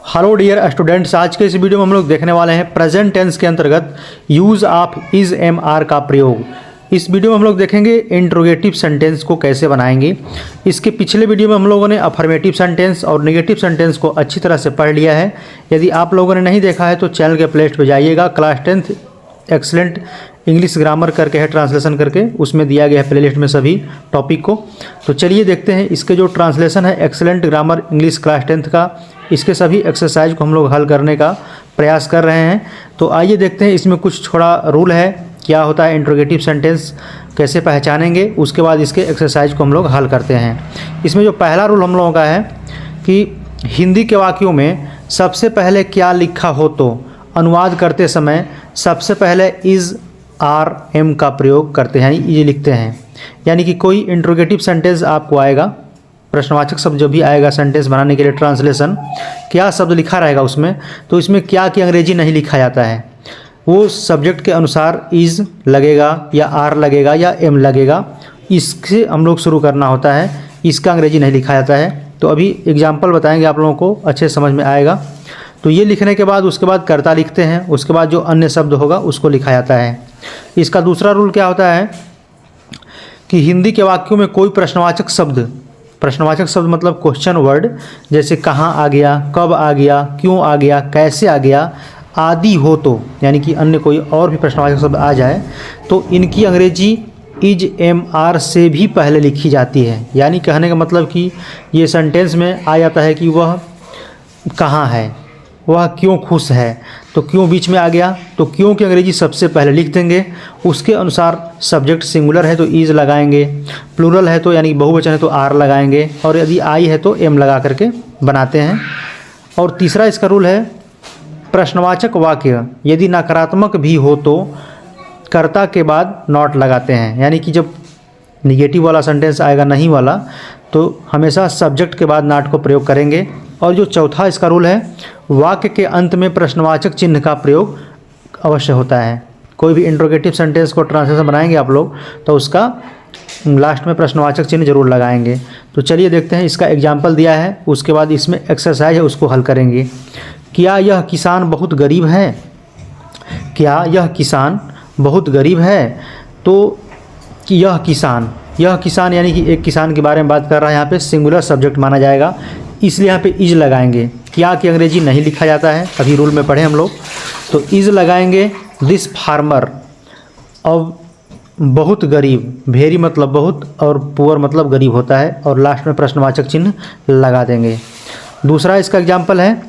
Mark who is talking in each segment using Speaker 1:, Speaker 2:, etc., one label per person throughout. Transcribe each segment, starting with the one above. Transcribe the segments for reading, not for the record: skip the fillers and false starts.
Speaker 1: Hello dear students, आज के इस वीडियो में हम लोग देखने वाले हैं प्रेजेंट टेंस के अंतर्गत use of is am are का प्रयोग। इस वीडियो में हम लोग देखेंगे इंट्रोगेटिव सेंटेंस को कैसे बनाएंगे। इसके पिछले वीडियो में हम लोगों ने अफर्मेटिव सेंटेंस और नेगेटिव सेंटेंस को अच्छी तरह से पढ़ लिया है। यदि आप लोगों ने नहीं देखा है तो चैनल के प्लेलिस्ट पे जाइएगा, class 10th excellent English grammar करके है, ट्रांसलेशन करके, उसमें दिया गया है प्लेलिस्ट में सभी टॉपिक को। तो चलिए देखते हैं इसके जो ट्रांसलेशन है excellent grammar English class 10th का, इसके सभी एक्सरसाइज को हम लोग हल करने का प्रयास कर रहे हैं। तो आइए देखते हैं, इसमें कुछ थोड़ा रूल है, क्या होता है इंट्रोगेटिव सेंटेंस, कैसे पहचानेंगे, उसके बाद इसके एक्सरसाइज को हम लोग हल करते हैं। इसमें जो पहला रूल हम लोगों का है कि हिंदी के वाक्यों में सबसे पहले क्या लिखा हो तो अनुवाद करते समय सबसे पहले इज़ आर एम का प्रयोग करते हैं, ये लिखते हैं। यानी कि कोई इंट्रोगेटिव सेंटेंस आपको आएगा, प्रश्नवाचक शब्द जो भी आएगा सेंटेंस बनाने के लिए ट्रांसलेशन, क्या शब्द लिखा रहेगा उसमें, तो इसमें क्या की अंग्रेजी नहीं लिखा जाता है। वो सब्जेक्ट के अनुसार इज़ लगेगा या आर लगेगा या एम लगेगा, इससे हम लोग शुरू करना होता है। इसका अंग्रेजी नहीं लिखा जाता है। तो अभी एग्जाम्पल बताएंगे, आप लोगों को अच्छे समझ में आएगा। तो ये लिखने के बाद उसके बाद कर्ता लिखते हैं, उसके बाद जो अन्य शब्द होगा उसको लिखा जाता है। इसका दूसरा रूल क्या होता है कि हिंदी के वाक्यों में कोई प्रश्नवाचक शब्द मतलब क्वेश्चन वर्ड, जैसे कहाँ आ गया, कब आ गया, क्यों आ गया, कैसे आ गया आदि हो तो, यानी कि अन्य कोई और भी प्रश्नवाचक शब्द आ जाए तो इनकी अंग्रेजी इज एम आर से भी पहले लिखी जाती है। यानी कहने का मतलब कि ये सेंटेंस में आ जाता है कि वह कहाँ है, वह क्यों खुश है, तो क्यों बीच में आ गया, तो क्यों की अंग्रेजी सबसे पहले लिख देंगे। उसके अनुसार सब्जेक्ट सिंगुलर है तो इज़ लगाएंगे, प्लूरल है तो यानी बहुवचन है तो आर लगाएंगे, और यदि आई है तो एम लगा करके बनाते हैं। और तीसरा इसका रूल है प्रश्नवाचक वाक्य यदि नकारात्मक भी हो तो कर्ता के बाद नॉट लगाते हैं। यानी कि जब निगेटिव वाला सेंटेंस आएगा, नहीं वाला, तो हमेशा सब्जेक्ट के बाद नॉट को प्रयोग करेंगे। और जो चौथा इसका रूल है वाक्य के अंत में प्रश्नवाचक चिन्ह का प्रयोग अवश्य होता है। कोई भी इंट्रोगेटिव सेंटेंस को ट्रांसलेशन बनाएंगे आप लोग तो उसका लास्ट में प्रश्नवाचक चिन्ह जरूर लगाएंगे। तो चलिए देखते हैं, इसका एग्जाम्पल दिया है, उसके बाद इसमें एक्सरसाइज है, उसको हल करेंगे। क्या यह किसान बहुत गरीब है, क्या यह किसान बहुत गरीब है, तो यह किसान यानी कि एक किसान के बारे में बात कर रहा है, यहाँ पे सिंगुलर सब्जेक्ट माना जाएगा, इसलिए यहाँ पे इज लगाएंगे। क्या की अंग्रेजी नहीं लिखा जाता है, अभी रूल में पढ़े हम लोग, तो इज लगाएंगे। दिस फार्मर, अब बहुत गरीब, वेरी मतलब बहुत और पुअर मतलब गरीब होता है, और लास्ट में प्रश्नवाचक चिन्ह लगा देंगे। दूसरा इसका एग्जाम्पल है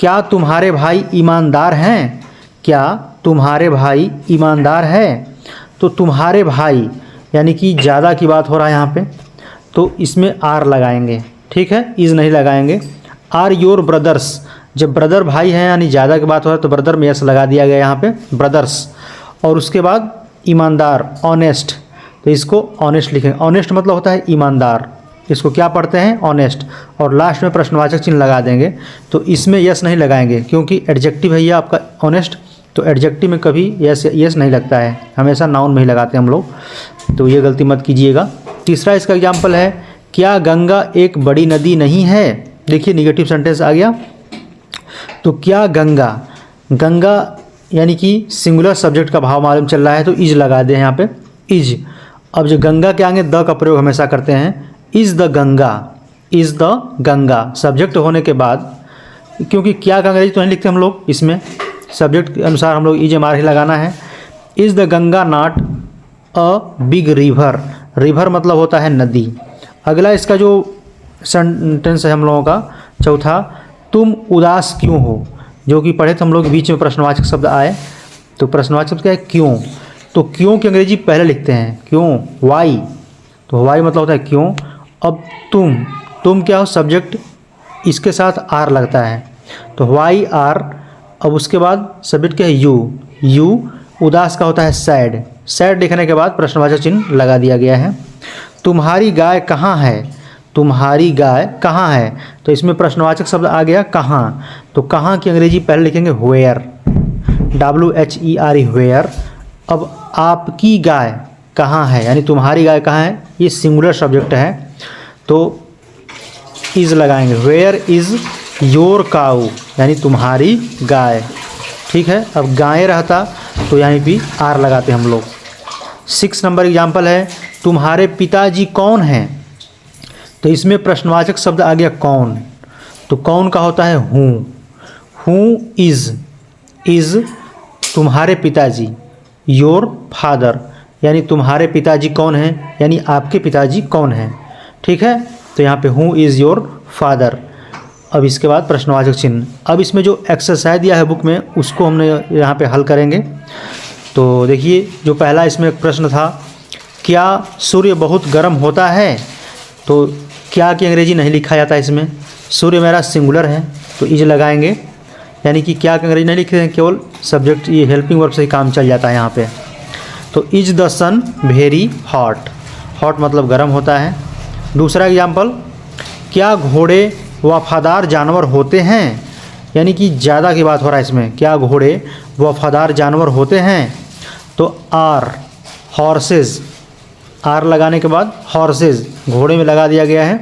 Speaker 1: क्या तुम्हारे भाई ईमानदार हैं, क्या तुम्हारे भाई ईमानदार है, तो तुम्हारे भाई यानी कि ज़्यादा की बात हो रहा है यहाँ पे, तो इसमें आर लगाएंगे, ठीक है, इज़ नहीं लगाएंगे। आर योर ब्रदर्स, जब ब्रदर भाई हैं यानी ज़्यादा की बात हो रहा है तो ब्रदर में यस लगा दिया गया यहाँ पे, ब्रदर्स। और उसके बाद ईमानदार, ऑनेस्ट, तो इसको ऑनेस्ट लिखेंगे। ऑनेस्ट मतलब होता है ईमानदार, इसको क्या पढ़ते हैं, ऑनेस्ट, और लास्ट में प्रश्नवाचक चिन्ह लगा देंगे। तो इसमें यस नहीं लगाएंगे क्योंकि एडजेक्टिव है ये आपका ऑनेस्ट, तो एडजेक्टिव में कभी यस नहीं लगता है, हमेशा नाउन में ही लगाते हैं हम लोग, तो ये गलती मत कीजिएगा। तीसरा इसका एग्जाम्पल है क्या गंगा एक बड़ी नदी नहीं है। देखिए निगेटिव सेंटेंस आ गया, तो क्या गंगा यानी कि सिंगुलर सब्जेक्ट का भाव मालूम चल रहा है तो इज लगा दे यहाँ पे, इज। अब जो गंगा के आगे द का प्रयोग हमेशा करते हैं, इज़ द गंगा सब्जेक्ट होने के बाद, क्योंकि क्या का अंग्रेजी तो नहीं लिखते हम लोग, इसमें सब्जेक्ट के अनुसार हम लोग इज एम आर ही लगाना है। Is the Ganga not a big river, river मतलब होता है नदी। अगला इसका जो सेंटेंस है हम लोगों का चौथा, तुम उदास क्यों हो, जो कि पढ़े थे हम लोग, बीच में प्रश्नवाचक शब्द आए, तो प्रश्नवाचक शब्द क्या है, क्यों, तो क्यों की अंग्रेजी पहले लिखते हैं, क्यों, वाई, तो वाई मतलब होता है क्यों। अब तुम क्या हो, सब्जेक्ट, इसके साथ आर लगता है, तो वाई आर। अब उसके बाद सब्जेक्ट क्या है, यू, उदास का होता है सैड लिखने के बाद प्रश्नवाचक चिन्ह लगा दिया गया है। तुम्हारी गाय कहाँ है, तुम्हारी गाय कहाँ है, तो इसमें प्रश्नवाचक शब्द आ गया कहाँ, तो कहाँ की अंग्रेजी पहले लिखेंगे वेयर, WHERE वेयर। अब आपकी गाय कहाँ है, यानी तुम्हारी गाय कहाँ है, ये सिंगुलर सब्जेक्ट है तो इज़ लगाएंगे, वेयर इज़ योर काऊ यानी तुम्हारी गाय। ठीक है, अब गाय रहता तो यहाँ भी आर लगाते हम लोग। 6 नंबर एग्जाम्पल है तुम्हारे पिताजी कौन हैं। तो इसमें प्रश्नवाचक शब्द आ गया कौन, तो कौन का होता है हु इज़ तुम्हारे पिताजी, योर फादर यानी तुम्हारे पिताजी कौन हैं, यानी आपके पिताजी कौन हैं। ठीक है, तो यहाँ पे हु इज़ योर फादर। अब इसके बाद प्रश्नवाचक चिन्ह। अब इसमें जो एक्सरसाइज दिया है बुक में उसको हमने यहाँ पे हल करेंगे। तो देखिए, जो पहला इसमें एक प्रश्न था, क्या सूर्य बहुत गर्म होता है। तो क्या की अंग्रेजी नहीं लिखा जाता है इसमें, सूर्य मेरा सिंगुलर है तो इज लगाएंगे, यानी कि क्या की अंग्रेजी नहीं लिखते हैं, केवल सब्जेक्ट ये हेल्पिंग वर्ब से ही काम चल जाता है यहाँ पे। तो is the sun very hot, hot मतलब गर्म होता है। दूसरा एग्जाम्पल, क्या घोड़े वफादार जानवर होते हैं, यानी कि ज़्यादा की बात हो रहा है इसमें, क्या घोड़े वफादार जानवर होते हैं। तो आर हॉर्सेस, आर लगाने के बाद हॉर्सेस घोड़े में लगा दिया गया है,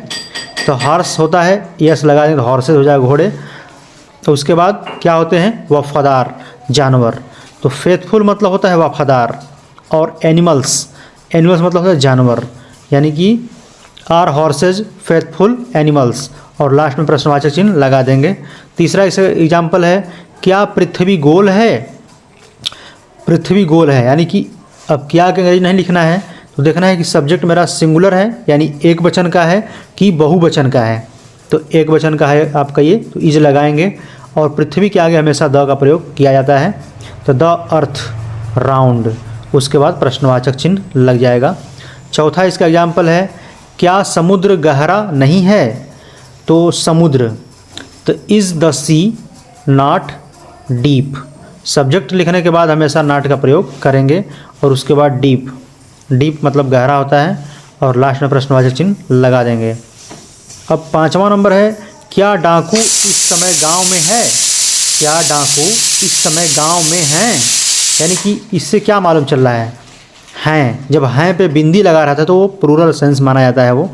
Speaker 1: तो हॉर्स होता है, यस लगा देंगे तो हॉर्सेस हो जाएगा घोड़े। तो उसके बाद क्या होते हैं, वफादार जानवर। तो फेथफुल मतलब होता है वफादार, और एनिमल्स, एनिमल्स मतलब होता है जानवर, यानी कि आर हॉर्सेज फेथफुल एनिमल्स, और लास्ट में प्रश्नवाचक चिन्ह लगा देंगे। तीसरा इसे एग्जाम्पल है, क्या पृथ्वी गोल है। पृथ्वी गोल है, यानी कि अब क्या के अंग्रेजी नहीं लिखना है, तो देखना है कि सब्जेक्ट मेरा सिंगुलर है यानी एक वचन का है कि बहुवचन का है। तो एक वचन का है आपका ये, तो इज लगाएंगे, और पृथ्वी के आगे हमेशा द का प्रयोग किया जाता है, तो द अर्थ राउंड, उसके बाद प्रश्नवाचक चिन्ह लग जाएगा। चौथा इसका एग्जाम्पल है, क्या समुद्र गहरा नहीं है। तो समुद्र, तो is the sea not deep, subject लिखने के बाद हमेशा नॉट का प्रयोग करेंगे, और उसके बाद डीप, डीप मतलब गहरा होता है, और लास्ट में प्रश्नवाचक चिन्ह लगा देंगे। अब 5वां नंबर है, क्या डाकू इस समय गांव में है। क्या डाकू इस समय गांव में हैं, यानी कि इससे क्या मालूम चल रहा है, हैं, जब हैं पे बिंदी लगा रहा था तो वो प्लूरल सेंस माना जाता है वो।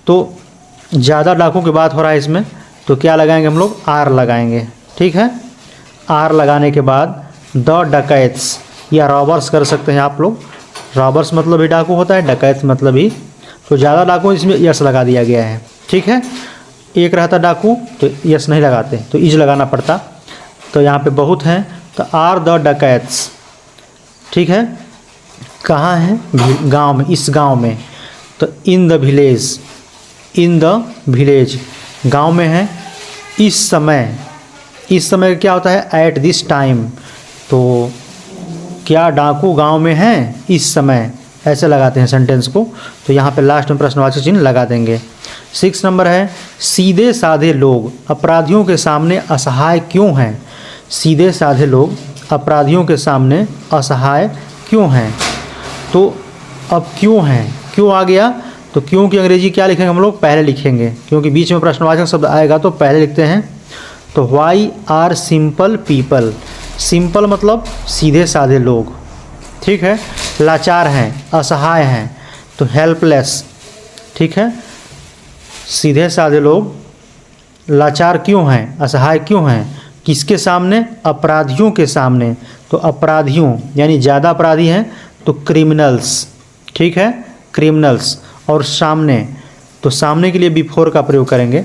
Speaker 1: तो ज़्यादा डाकू की बात हो रहा है इसमें, तो क्या लगाएंगे हम लोग, आर लगाएंगे। ठीक है, आर लगाने के बाद द डकैत्स या रॉबर्स कर सकते हैं आप लोग, रॉबर्स मतलब ही डाकू होता है, डकैत मतलब ही, तो ज़्यादा डाकू इसमें यस लगा दिया गया है। ठीक है, एक रहता डाकू तो यस नहीं लगाते, तो इज लगाना पड़ता, तो यहाँ पे बहुत हैं, तो आर द डकैत्स। ठीक है, कहाँ हैं, गांव में, इस गांव में, तो in the village, in the village गांव में है। इस समय, इस समय क्या होता है, एट दिस टाइम, तो क्या डाकू गांव में हैं इस समय, ऐसे लगाते हैं सेंटेंस को, तो यहाँ पे लास्ट में प्रश्नवाचक चिन्ह लगा देंगे। 6 नंबर है, सीधे साधे लोग अपराधियों के सामने असहाय क्यों हैं। सीधे साधे लोग अपराधियों के सामने असहाय क्यों हैं। तो अब क्यों हैं, क्यों आ गया, तो क्यों की अंग्रेजी क्या लिखेंगे हम लोग, पहले लिखेंगे, क्योंकि बीच में प्रश्नवाचक शब्द आएगा तो पहले लिखते हैं। तो why are simple people, simple मतलब सीधे साधे लोग। ठीक है, लाचार हैं, असहाय हैं, तो हेल्पलेस। ठीक है, सीधे साधे लोग लाचार क्यों हैं, असहाय क्यों हैं, किसके सामने, अपराधियों के सामने। तो अपराधियों यानी ज़्यादा अपराधी हैं तो क्रिमिनल्स। ठीक है, क्रिमिनल्स, और सामने, तो सामने के लिए बिफोर का प्रयोग करेंगे।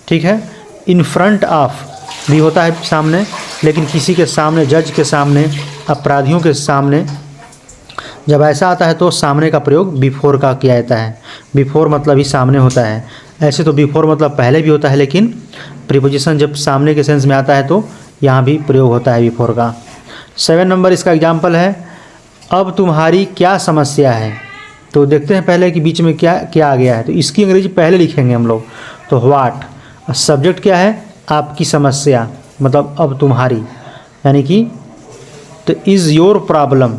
Speaker 1: ठीक है, इन फ्रंट ऑफ भी होता है सामने, लेकिन किसी के सामने, जज के सामने, अपराधियों के सामने, जब ऐसा आता है तो सामने का प्रयोग बिफोर का किया जाता है। बिफोर मतलब ही सामने होता है, ऐसे तो बिफोर मतलब पहले भी होता है, लेकिन प्रीपोजिशन जब सामने के सेंस में आता है तो यहाँ भी प्रयोग होता है बिफोर का। 7 नंबर इसका एग्जाम्पल है, अब तुम्हारी क्या समस्या है। तो देखते हैं पहले कि बीच में क्या क्या आ गया है, तो इसकी अंग्रेजी पहले लिखेंगे हम लोग। तो व्हाट, सब्जेक्ट क्या है, आपकी समस्या, मतलब अब तुम्हारी, यानी कि तो इज़ योर प्रॉब्लम।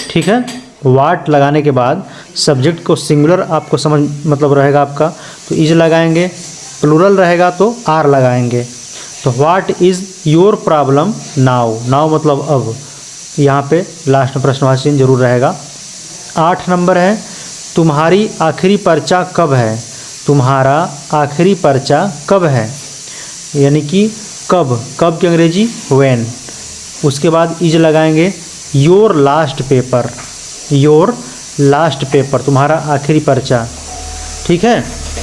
Speaker 1: ठीक है, व्हाट लगाने के बाद सब्जेक्ट को सिंगुलर आपको समझ मतलब रहेगा आपका, तो इज लगाएंगे, प्लूरल रहेगा तो आर लगाएंगे। तो what is your problem now, now मतलब अब, यहाँ पे लास्ट में प्रश्नवाचक चिन्ह जरूर रहेगा। 8 नंबर है, तुम्हारी आखिरी पर्चा कब है। तुम्हारा आखिरी पर्चा कब है, यानी कि कब, कब की अंग्रेजी व्हेन। उसके बाद इज लगाएंगे your last paper, your last paper, तुम्हारा आखिरी पर्चा। ठीक है,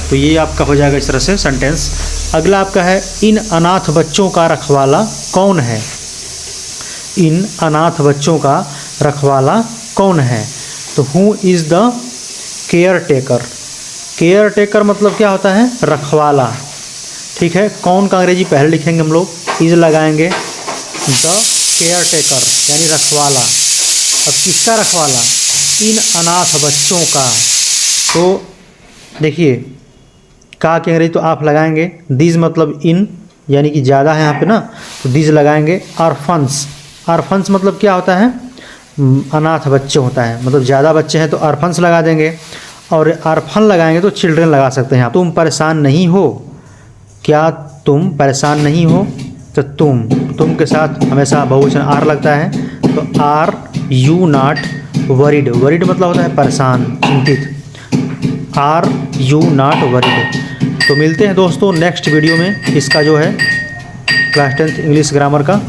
Speaker 1: तो ये आपका हो जाएगा इस तरह से सेंटेंस। अगला आपका है इन अनाथ बच्चों का रखवाला कौन है। इन अनाथ बच्चों का रखवाला कौन है, तो who is the care taker. Care taker मतलब क्या होता है, रखवाला। ठीक है, कौन का अंग्रेजी पहले लिखेंगे हम लोग, इज लगाएंगे, द केयर टेकर यानी रखवाला। अब किसका रखवाला, इन अनाथ बच्चों का। तो देखिए का की अंग्रेजी तो आप लगाएंगे, दीज मतलब इन यानी कि ज़्यादा है यहाँ पे ना, तो दीज लगाएंगे। आर्फन्स, आर्फन्स मतलब क्या होता है, अनाथ बच्चे होता है, मतलब ज़्यादा बच्चे हैं तो आर्फन्स लगा देंगे। और आर्फन लगाएंगे तो चिल्ड्रन लगा सकते हैं। तुम परेशान नहीं हो, क्या तुम परेशान नहीं हो, तो तुम के साथ हमेशा बहुवचन आर लगता है, तो are you not worried. Worried मतलब होता है परेशान, चिंतित। Are you not worried. तो मिलते हैं दोस्तों नेक्स्ट वीडियो में, इसका जो है क्लास 10th इंग्लिश ग्रामर का